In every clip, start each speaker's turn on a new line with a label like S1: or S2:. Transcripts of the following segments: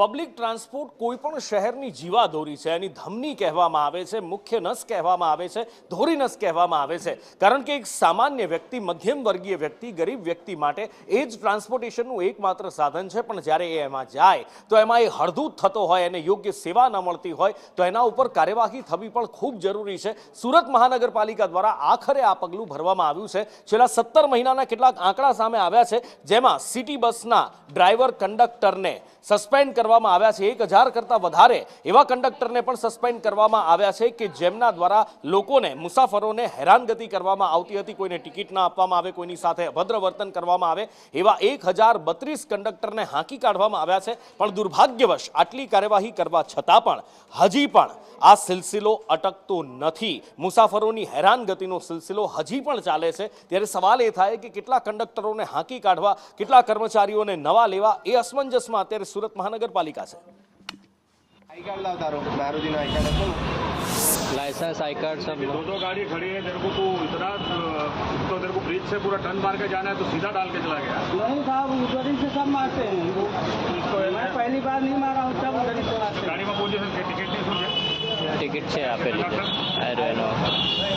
S1: Public transport કોઈપણ શહેરની જીવાદોરી છે, એની ધમની કહેવામાં આવે છે, મુખ્ય નસ કહેવામાં આવે છે, ધોરી નસ કહેવામાં આવે છે. કારણ કે એક સામાન્ય વ્યક્તિ, મધ્યમ વર્ગીય વ્યક્તિ, ગરીબ વ્યક્તિ માટે એ જ ટ્રાન્સપોર્ટેશનનું એકમાત્ર સાધન છે. પણ જ્યારે એ એમાં જાય તો એમાં એ હળદૂત થતો હોય, એને યોગ્ય સેવા ન મળતી હોય તો એના ઉપર કાર્યવાહી થવી પણ ખૂબ જરૂરી છે. સુરત મહાનગરપાલિકા દ્વારા આખરે આ પગલું ભરવામાં આવ્યું છે. છેલ્લા 17 મહિનાના કેટલાક આંકડા સામે આવ્યા છે, જેમાં સિટી બસના ડ્રાઈવર કંડક્ટરને સસ્પેન્ડ કરવામાં આવ્યા છે. 1000 કરતાં વધારે એવા કંડક્ટરને પણ સસ્પેન્ડ કરવામાં આવ્યા છે કે જેમના દ્વારા લોકોને, મુસાફરોને હેરાનગતિ કરવામાં આવતી હતી. કોઈને ટિકિટ ના આપવામાં આવે, કોઈની સાથે અભદ્ર વર્તન કરવામાં આવે, એવા 1032 કંડક્ટરને હાંકી કાઢવામાં આવ્યા છે. પણ દુર્ભાગ્યવશ આટલી કાર્યવાહી કરવા છતાં પણ હજી પણ આ સિલસિલો અટકતો નથી. મુસાફરોની હેરાનગતિનો સિલસિલો હજી પણ ચાલે છે. ત્યારે સવાલ એ થાય કે કેટલા કંડક્ટરોને હાંકી કાઢવા, કેટલા કર્મચારીઓને નવા લેવા, એ અસમંજસમાં અત્યારે સુરત મહાનગરપાલિકા છે.
S2: आई कार्ड लाओ तारो मारुति आई कार्ड रखो
S3: लाइसेंस आई कार्ड सब लो।
S4: दो गाड़ी खड़ी है, तेरे को तो इतना तो तेरे को ब्रिज से पूरा टर्न मार के जाना है तो सीधा डाल के चला गया।
S5: नहीं साहब, उधरी से सब मारते हैं
S4: इसको है
S5: मैं पहली बार नहीं मारा हूँ, सब उधरी से मारते हैं।
S4: गाड़ी में पोजीशन के टिकट नहीं सुन
S3: टिकट છે આપેલી છે અરે એનો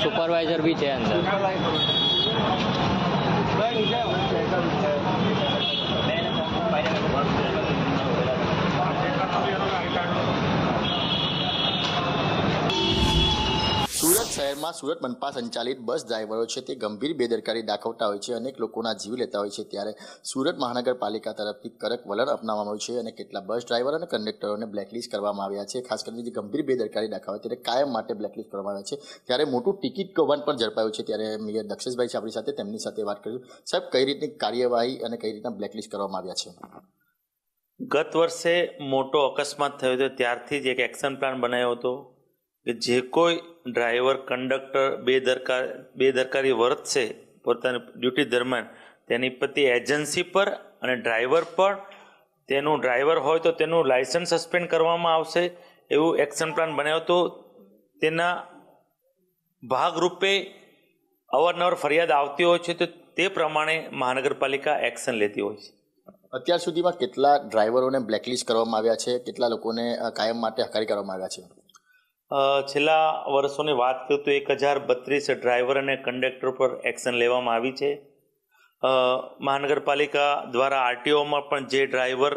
S3: સુપરવાઇઝર બી છે અંદર.
S6: સુરત શહેરમાં સુરત મનપા સંચાલિત બસ ડ્રાઈવરો છે તે ગંભીર બેદરકારી દાખવતા હોય છે, અનેક લોકોના જીવ લેતા હોય છે. ત્યારે સુરત મહાનગરપાલિકા તરફથી કડક વલણ અપનાવવામાં આવ્યું છે અને કેટલા બસ ડ્રાઈવર અને કંડક્ટરોને બ્લેકલિસ્ટ કરવામાં આવ્યા છે. ખાસ કરીને જે ગંભીર બેદરકારી દાખવે તેને કાયમ માટે બ્લેકલિસ્ટ કરવામાં આવ્યા છે. ત્યારે મોટું ટિકિટ કૌભાંડ પણ ઝડપાયું છે. ત્યારે મેયર દક્ષેશભાઈ છે આપણી સાથે, તેમની સાથે વાત કરીશું. સાહેબ, કઈ રીતની કાર્યવાહી અને કઈ રીતના બ્લેકલિસ્ટ કરવામાં આવ્યા છે?
S7: ગત વર્ષે મોટો અકસ્માત થયો હતો ત્યારથી જ એક એક્શન પ્લાન બનાવ્યો હતો કે જે કોઈ ડ્રાઈવર કંડક્ટર બેદરકારી વર્તશે પોતાની ડ્યુટી દરમિયાન તેની પ્રતિ એજન્સી પર અને ડ્રાઈવર પર, તેનું ડ્રાઈવર હોય તો તેનું લાયસન્સ સસ્પેન્ડ કરવામાં આવશે, એવું એક્શન પ્લાન બનાવ્યો હતો. તેના ભાગરૂપે અવારનવાર ફરિયાદ આવતી હોય છે તો તે પ્રમાણે મહાનગરપાલિકા એક્શન લેતી હોય છે.
S6: અત્યાર સુધીમાં કેટલા ડ્રાઈવરોને બ્લેકલિસ્ટ કરવામાં આવ્યા છે, કેટલા લોકોને કાયમ માટે હકારી કરવામાં આવ્યા છે?
S7: છેલ્લા વર્ષોની વાત કરું તો 1032 ડ્રાઈવર અને કંડક્ટર પર એક્શન લેવામાં આવી છે. મહાનગરપાલિકા દ્વારા આરટીઓમાં પણ જે ડ્રાઈવર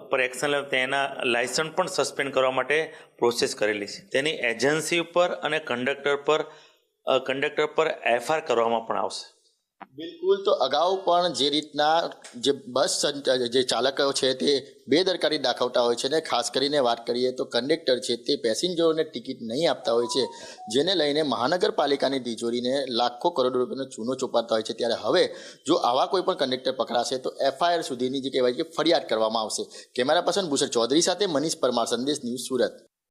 S7: પર એક્શન લેવા તેના લાયસન્સ પણ સસ્પેન્ડ કરવા માટે પ્રોસેસ કરેલી છે. તેની એજન્સી પર અને કંડક્ટર પર એફઆઈઆર કરવામાં પણ આવશે.
S6: બિલકુલ. તો અગાઉ પણ જે રીતના જે બસ જે ચાલકો છે તે બેદરકારી દાખવતા હોય છે, ને ખાસ કરીને વાત કરીએ તો કંડક્ટર છે તે પેસેન્જરોને ટિકિટ નહીં આપતા હોય છે, જેને લઈને મહાનગરપાલિકાની તિજોરીને લાખો કરોડો રૂપિયાનો ચૂનો ચોપાડતા હોય છે. ત્યારે હવે જો આવા કોઈ પણ કંડક્ટર પકડાશે તો એફઆઈઆર સુધીની જે કહેવાય કે ફરિયાદ કરવામાં આવશે. કેમેરા પર્સન ભૂષણ ચૌધરી સાથે મનીષ પરમાર, સંદેશ ન્યૂઝ, સુરત.